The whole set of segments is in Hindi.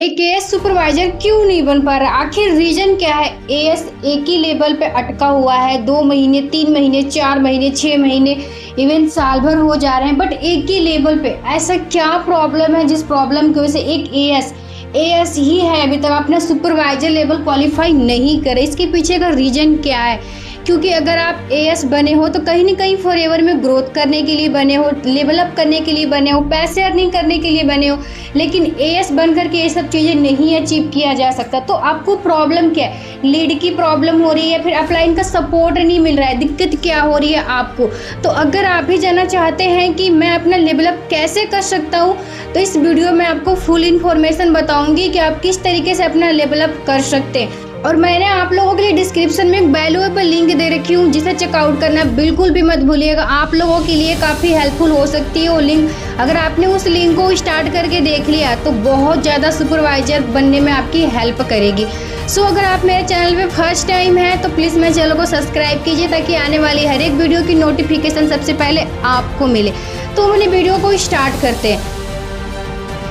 एक एएस सुपरवाइजर क्यों नहीं बन पा रहा? आखिर रीजन क्या है? एएस एक ही लेवल पे अटका हुआ है, 2 महीने, 3 महीने, 4 महीने, 6 महीने, इवन साल भर हो जा रहे हैं, बट एक ही लेवल पे। ऐसा क्या प्रॉब्लम है जिस प्रॉब्लम की वजह से एक एएस ही है अभी तक अपना सुपरवाइजर लेवल क्वालिफाई नहीं करे? इसके पीछे का रीजन क्या है? क्योंकि अगर आप एएस बने हो तो कहीं ना कहीं फॉरएवर में ग्रोथ करने के लिए बने हो, लेवल अप करने के लिए बने हो, पैसे अर्निंग करने के लिए बने हो, लेकिन एएस बन करके ये सब चीज़ें नहीं अचीव किया जा सकता। तो आपको प्रॉब्लम क्या है? लीड की प्रॉब्लम हो रही है, फिर अपलाइन का सपोर्ट नहीं मिल रहा है, दिक्कत क्या हो रही है आपको? तो अगर आप भी जानना चाहते हैं कि मैं अपना लेवल अप कैसे कर सकता हूँ, तो इस वीडियो में आपको फुल इन्फॉर्मेशन बताऊंगी कि आप किस तरीके से अपना लेवल अप कर सकते हैं। और मैंने आप लोगों के लिए डिस्क्रिप्शन में एक वैल्यूएबल लिंक दे रखी हूँ जिसे चेकआउट करना बिल्कुल भी मत भूलिएगा। आप लोगों के लिए काफ़ी हेल्पफुल हो सकती है वो लिंक। अगर आपने उस लिंक को स्टार्ट करके देख लिया तो बहुत ज़्यादा सुपरवाइजर बनने में आपकी हेल्प करेगी। सो अगर आप मेरे चैनल पे फर्स्ट टाइम हैं तो प्लीज़ मेरे चैनल को सब्सक्राइब कीजिए ताकि आने वाली हर एक वीडियो की नोटिफिकेशन सबसे पहले आपको मिले। तो हम अपनी वीडियो को स्टार्ट करते हैं।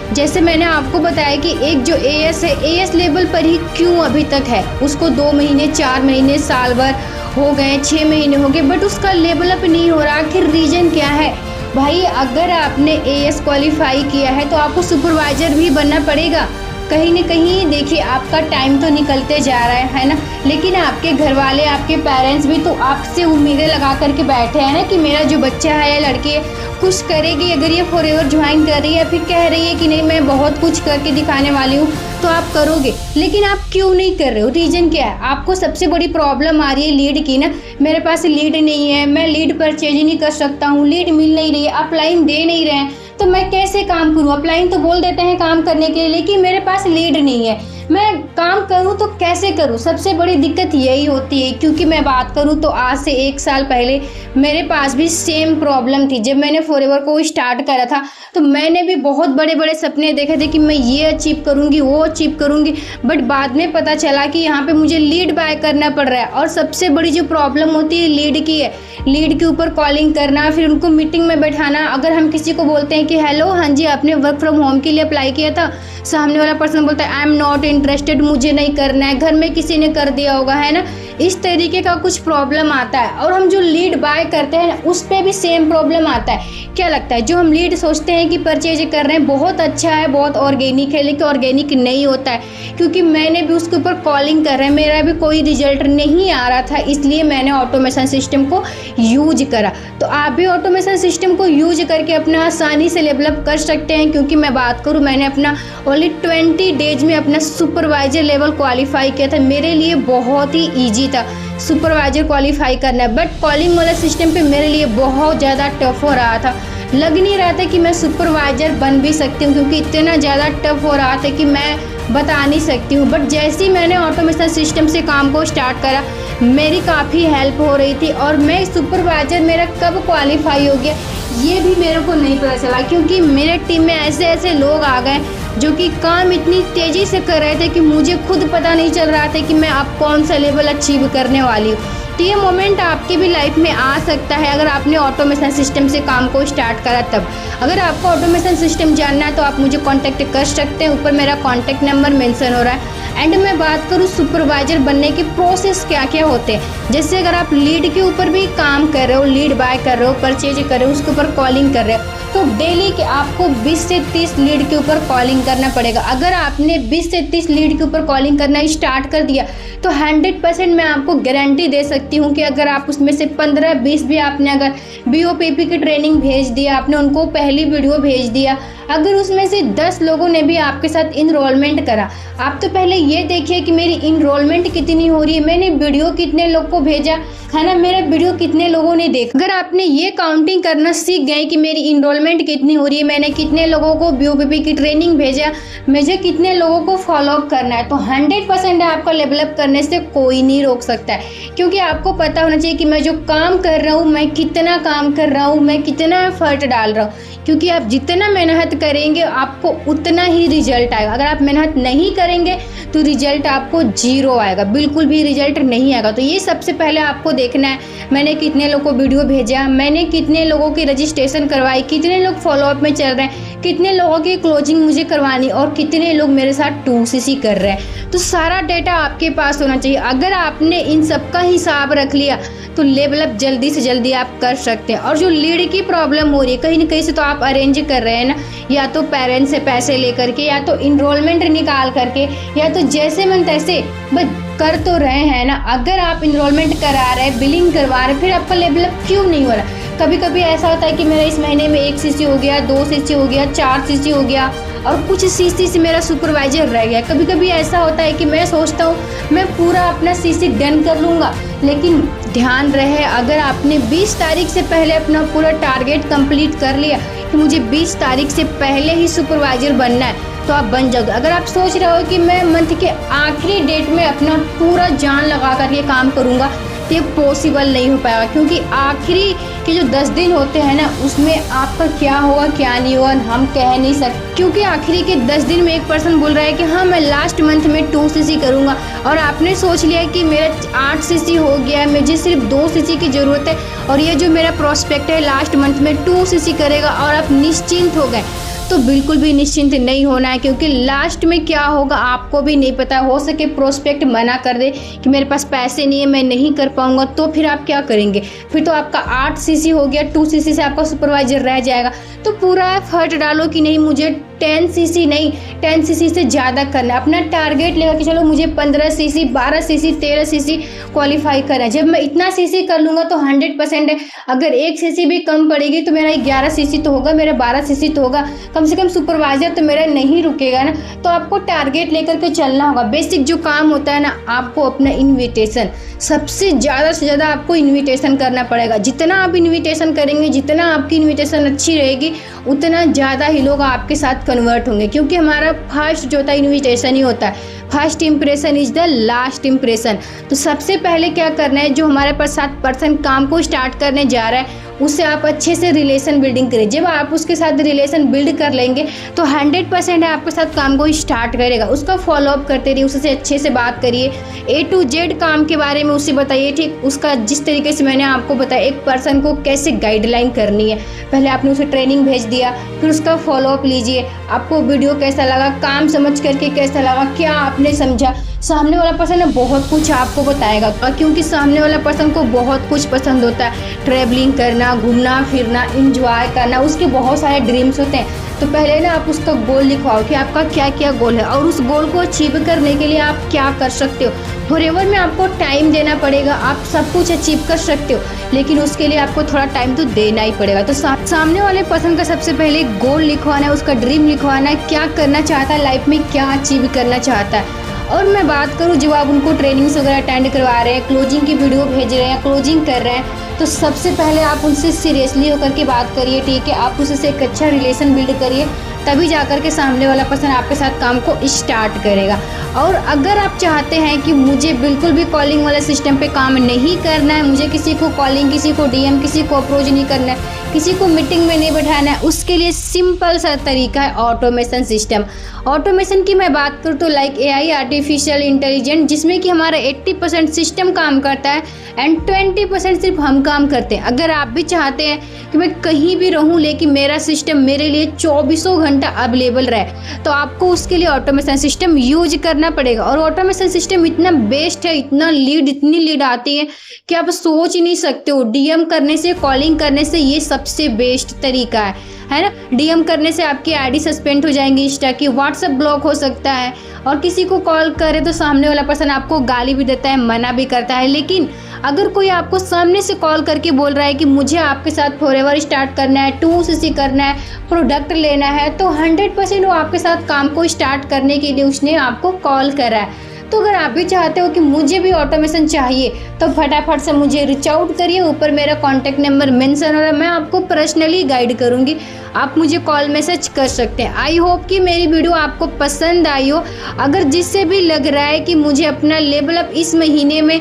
जैसे मैंने आपको बताया कि एक जो एएस है, एएस लेवल पर ही क्यों अभी तक है? उसको 2 महीने, 4 महीने, साल भर हो गए, 6 महीने हो गए, बट उसका लेवल अप नहीं हो रहा। आखिर रीजन क्या है? भाई अगर आपने एएस क्वालिफाई किया है तो आपको सुपरवाइजर भी बनना पड़ेगा। कहीं न कहीं देखिए आपका टाइम तो निकलते जा रहा है ना, लेकिन आपके घर वाले, आपके पेरेंट्स भी तो आपसे उम्मीदें लगा करके बैठे हैं ना कि मेरा जो बच्चा है या लड़की है कुछ करेगी। अगर ये फॉरएवर ज्वाइन कर रही है, फिर कह रही है कि नहीं मैं बहुत कुछ करके दिखाने वाली हूँ, तो आप करोगे। लेकिन आप क्यों नहीं कर रहे हो? रीजन क्या है? आपको सबसे बड़ी प्रॉब्लम आ रही है लीड की ना। मेरे पास लीड नहीं है, मैं लीड परचेज ही नहीं कर सकता हूँ, लीड मिल नहीं रही है, अपलाइन दे नहीं रहे हैं, तो मैं कैसे काम करूँ? अपलाइन तो बोल देते हैं काम करने के लिए, लेकिन मेरे पास लीड नहीं है, मैं काम करूं तो कैसे करूं? सबसे बड़ी दिक्कत यही होती है। क्योंकि मैं बात करूं तो आज से 1 साल पहले मेरे पास भी सेम प्रॉब्लम थी। जब मैंने फॉरएवर को स्टार्ट करा था तो मैंने भी बहुत बड़े बड़े सपने देखे थे कि मैं ये अचीव करूंगी, वो अचीव करूंगी, बट बाद में पता चला कि यहाँ पे मुझे लीड बाय करना पड़ रहा है। और सबसे बड़ी जो प्रॉब्लम होती है लीड की है। लीड के ऊपर कॉलिंग करना, फिर उनको मीटिंग में बैठाना। अगर हम किसी को बोलते हैं कि हेलो, हाँ जी आपने वर्क फ्रॉम होम के लिए अप्लाई किया था, सामने वाला पर्सन बोलता है आई एम नॉट इंटरेस्टेड, मुझे नहीं करना है, घर में किसी ने कर दिया होगा, है ना। इस तरीके का कुछ प्रॉब्लम आता है। और हम जो लीड बाय करते हैं उस पर भी सेम प्रॉब्लम आता है। क्या लगता है? जो हम लीड सोचते हैं कि परचेज कर रहे हैं बहुत अच्छा है, बहुत ऑर्गेनिक है, लेकिन ऑर्गेनिक नहीं होता है। क्योंकि मैंने भी उसके ऊपर कॉलिंग कर रहे हैं, मेरा भी कोई रिजल्ट नहीं आ रहा था, इसलिए मैंने ऑटोमेशन सिस्टम को यूज करा। तो आप भी ऑटोमेशन सिस्टम को यूज करके अपना आसानी से डेवलप कर सकते हैं। क्योंकि मैं बात करूँ, मैंने अपना ओनली 20 डेज में अपना सुपरवाइजर लेवल क्वालिफाई किया था। मेरे लिए बहुत ही ईजी था सुपरवाइजर क्वालिफाई करना, बट कॉलिंग वाला सिस्टम पे मेरे लिए बहुत ज़्यादा टफ हो रहा था। लग नहीं रहा था कि मैं सुपरवाइजर बन भी सकती हूँ, क्योंकि इतना ज़्यादा टफ हो रहा था कि मैं बता नहीं सकती हूँ। बट जैसे ही मैंने ऑटोमेशन सिस्टम से काम को स्टार्ट करा, मेरी काफ़ी हेल्प हो रही थी। और मैं सुपरवाइजर मेरा कब क्वालिफाई हो गया ये भी मेरे को नहीं पता चला, क्योंकि मेरे टीम में ऐसे ऐसे लोग आ गए जो कि काम इतनी तेज़ी से कर रहे थे कि मुझे खुद पता नहीं चल रहा था कि मैं अब कौन सा लेवल अचीव करने वाली हूँ। तो ये मोमेंट आपके भी लाइफ में आ सकता है अगर आपने ऑटोमेशन सिस्टम से काम को स्टार्ट करा तब। अगर आपको ऑटोमेशन सिस्टम जानना है तो आप मुझे कांटेक्ट कर सकते हैं, ऊपर मेरा कांटेक्ट नंबर मेंशन हो रहा है। एंड मैं बात करूँ सुपरवाइजर बनने के प्रोसेस क्या क्या होते हैं। जैसे अगर आप लीड के ऊपर भी काम कर रहे हो, लीड बाय कर रहे हो, परचेज कर रहे हो, उसके ऊपर कॉलिंग कर रहे हो, तो डेली के आपको 20 से 30 लीड के ऊपर कॉलिंग करना पड़ेगा। अगर आपने 20 से 30 लीड के ऊपर कॉलिंग करना स्टार्ट कर दिया तो 100% मैं आपको गारंटी दे सकती हूँ कि अगर आप उसमें से 15-20 भी आपने अगर BOPP की ट्रेनिंग भेज दिया, आपने उनको पहली वीडियो भेज दिया, अगर उसमें से 10 लोगों ने भी आपके साथ इनरोलमेंट करा, आप तो पहले ये देखिए कि मेरी इनरोलमेंट कितनी हो रही है, मैंने वीडियो कितने लोग को भेजा है ना, मेरा वीडियो कितने लोगों ने देखा। अगर आपने ये काउंटिंग करना सीख गए कि मेरी इनरोलमेंट कितनी हो रही है, मैंने कितने लोगों को BOPP की ट्रेनिंग भेजा, मुझे कितने लोगों को फॉलोअप करना है, तो 100% आपका डेवलप करने से कोई नहीं रोक सकता है। क्योंकि आपको पता होना चाहिए कि मैं जो काम कर रहा हूँ, मैं कितना काम कर रहा हूँ, मैं कितना एफर्ट डाल रहा हूँ। क्योंकि आप जितना मेहनत करेंगे आपको उतना ही रिजल्ट आएगा। अगर आप मेहनत नहीं करेंगे तो रिजल्ट आपको 0 आएगा, बिल्कुल भी रिजल्ट नहीं आएगा। तो ये सबसे पहले आपको देखना है मैंने कितने लोगों को वीडियो भेजा, मैंने कितने लोगों की रजिस्ट्रेशन करवाई, कितने लोग फॉलोअप में चल रहे हैं, कितने लोगों की क्लोजिंग मुझे करवानी और कितने लोग मेरे साथ 2cc कर रहे हैं। तो सारा डेटा आपके पास होना चाहिए। अगर आपने इन सब का हिसाब रख लिया तो लेवल अप जल्दी से जल्दी आप कर सकते हैं। और जो लीड की प्रॉब्लम हो रही है कहीं ना कहीं से, तो आप अरेंज कर रहे हैं ना, या तो पेरेंट्स से पैसे लेकर के, या तो इनरोलमेंट निकाल करके, या तो जैसे मन तैसे बस कर तो रहे हैं ना। अगर आप इनरोलमेंट करा रहे हैं, बिलिंग करवा रहे हैं, फिर आपका लेवल अप क्यों नहीं हो रहा? कभी कभी ऐसा होता है कि मेरा इस महीने में 1cc हो गया, 2cc हो गया, 4cc हो गया और कुछ cc से मेरा सुपरवाइजर रह गया। कभी कभी ऐसा होता है कि मैं सोचता हूँ मैं पूरा अपना cc डन कर लूँगा, लेकिन ध्यान रहे अगर आपने 20 तारीख से पहले अपना पूरा टारगेट कंप्लीट कर लिया कि मुझे 20 तारीख से पहले ही सुपरवाइजर बनना है, तो आप बन जाओगे। अगर आप सोच रहे हो कि मैं मंथ के आखिरी डेट में अपना पूरा जान लगा करके काम करूँगा, तो ये पॉसिबल नहीं हो पाएगा, क्योंकि आखिरी के जो 10 दिन होते हैं ना, उसमें आपका क्या होगा क्या नहीं होगा हम कह नहीं सकते। क्योंकि आखिरी के 10 दिन में एक पर्सन बोल रहा है कि हाँ मैं लास्ट मंथ में 2cc करूँगा, और आपने सोच लिया कि मेरा 8cc हो गया है, मुझे सिर्फ 2cc की ज़रूरत है, और ये जो मेरा प्रोस्पेक्ट है लास्ट मंथ में 2cc करेगा, और आप निश्चिंत हो गए। तो बिल्कुल भी निश्चिंत नहीं होना है, क्योंकि लास्ट में क्या होगा आपको भी नहीं पता। हो सके प्रोस्पेक्ट मना कर दे कि मेरे पास पैसे नहीं है, मैं नहीं कर पाऊंगा, तो फिर आप क्या करेंगे? फिर तो आपका 8cc हो गया, 2cc से आपका सुपरवाइजर रह जाएगा। तो पूरा एफर्ट डालो कि नहीं मुझे 10cc नहीं 10cc से ज़्यादा करना है। अपना टारगेट लेकर कि चलो मुझे 15cc 12cc 13cc क्वालिफाई करना है। जब मैं इतना cc कर लूँगा तो 100% है। अगर 1cc भी कम पड़ेगी तो मेरा 11cc तो होगा, मेरा 12cc तो होगा, कम से कम सुपरवाइजर तो मेरा नहीं रुकेगा ना। तो आपको टारगेट लेकर के चलना होगा। बेसिक जो काम होता है ना, आपको अपना इन्विटेशन सबसे ज़्यादा से ज़्यादा आपको इन्विटेशन करना पड़ेगा। जितना आप इन्विटेशन करेंगे, जितना आपकी इन्विटेशन अच्छी रहेगी, उतना ज़्यादा ही लोग आपके साथ कन्वर्ट होंगे। क्योंकि हमारा फर्स्ट जो होता है इन्विटेशन ही होता है। First impression is the last impression. तो सबसे पहले क्या करना है, जो हमारे पास 7 पर्सन काम को स्टार्ट करने जा रहा है उससे आप अच्छे से रिलेशन बिल्डिंग करें। जब आप उसके साथ रिलेशन बिल्ड कर लेंगे तो 100% है आपके साथ काम को स्टार्ट करेगा। उसका फॉलोअप करते रहिए, उससे अच्छे से बात करिए, A to Z काम के बारे में उससे बताइए। ठीक उसका जिस तरीके से मैंने आपको बताया एक पर्सन को कैसे गाइडलाइन करनी है, पहले आपने उसे ट्रेनिंग भेज दिया, फिर उसका फॉलोअप लीजिए। आपको वीडियो कैसा लगा, काम समझ करके कैसा लगा, क्या आपने समझा। सामने वाला पर्सन है बहुत कुछ आपको बताएगा, क्योंकि सामने वाला पर्सन को बहुत कुछ पसंद होता है। ट्रैवलिंग करना, घूमना फिरना, एंजॉय करना, उसके बहुत सारे ड्रीम्स होते हैं। तो पहले ना आप उसका गोल लिखवाओ कि आपका क्या क्या गोल है, और उस गोल को अचीव करने के लिए आप क्या कर सकते हो। फॉरएवर में आपको टाइम देना पड़ेगा, आप सब कुछ अचीव कर सकते हो, लेकिन उसके लिए आपको थोड़ा टाइम तो देना ही पड़ेगा। तो सामने वाले पर्सन का सबसे पहले गोल लिखवाना है, उसका ड्रीम लिखवाना है, क्या करना चाहता है लाइफ में, क्या अचीव करना चाहता है। और मैं बात करूँ जब आप उनको ट्रेनिंग्स वगैरह अटेंड करवा रहे हैं, क्लोजिंग की वीडियो भेज रहे हैं, क्लोजिंग कर रहे हैं, तो सबसे पहले आप उनसे सीरियसली होकर के बात करिए। ठीक है, आप उससे एक अच्छा रिलेशन बिल्ड करिए, तभी जाकर के सामने वाला पर्सन आपके साथ काम को स्टार्ट करेगा। और अगर आप चाहते हैं कि मुझे बिल्कुल भी कॉलिंग वाले सिस्टम पे काम नहीं करना है, मुझे किसी को कॉलिंग, किसी को डीएम, किसी को अप्रोच नहीं करना है, किसी को मीटिंग में नहीं बैठाना है, उसके लिए सिंपल सा तरीका है ऑटोमेशन सिस्टम। ऑटोमेशन की मैं बात करूँ तो लाइक AI आर्टिफिशियल इंटेलिजेंट, जिसमें कि हमारा 80% सिस्टम काम करता है एंड 20% सिर्फ हम काम करते हैं। अगर आप भी चाहते हैं कि मैं कहीं भी रहूं लेकिन मेरा सिस्टम मेरे लिए 24 घंटा अवेलेबल रहे, तो आपको उसके लिए ऑटोमेशन सिस्टम यूज करना पड़ेगा। और ऑटोमेशन सिस्टम इतना बेस्ट है, इतनी लीड आती है कि आप सोच ही नहीं सकते हो। डीएम करने से, कॉलिंग करने से ये सबसे बेस्ट तरीका है ना। डीएम करने से आपकी आईडी सस्पेंड हो जाएंगी इंस्टा की, व्हाट्सएप ब्लॉक हो सकता है, और किसी को कॉल करे तो सामने वाला पर्सन आपको गाली भी देता है, मना भी करता है। लेकिन अगर कोई आपको सामने से कॉल करके बोल रहा है कि मुझे आपके साथ फॉरएवर स्टार्ट करना है, 2cc करना है, प्रोडक्ट लेना है, तो 100% वो आपके साथ काम को स्टार्ट करने के लिए उसने आपको कॉल करा है। तो अगर आप भी चाहते हो कि मुझे भी ऑटोमेशन चाहिए, तो फटाफट से मुझे रीच आउट करिए। ऊपर मेरा कॉन्टैक्ट नंबर मेंशन हो रहा है, मैं आपको पर्सनली गाइड करूंगी, आप मुझे कॉल मैसेज कर सकते हैं। आई होप कि मेरी वीडियो आपको पसंद आई हो। अगर जिससे भी लग रहा है कि मुझे अपना लेवल अप इस महीने में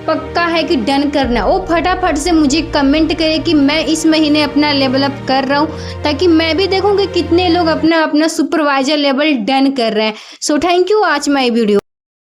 पक्का है कि डन करना, वो फटाफट से मुझे कमेंट करे कि मैं इस महीने अपना लेवल अप कर रहा हूँ, ताकि मैं भी देखूँ कि कितने लोग अपना सुपरवाइजर लेवल डन कर रहे हैं। So thank you, watch my video.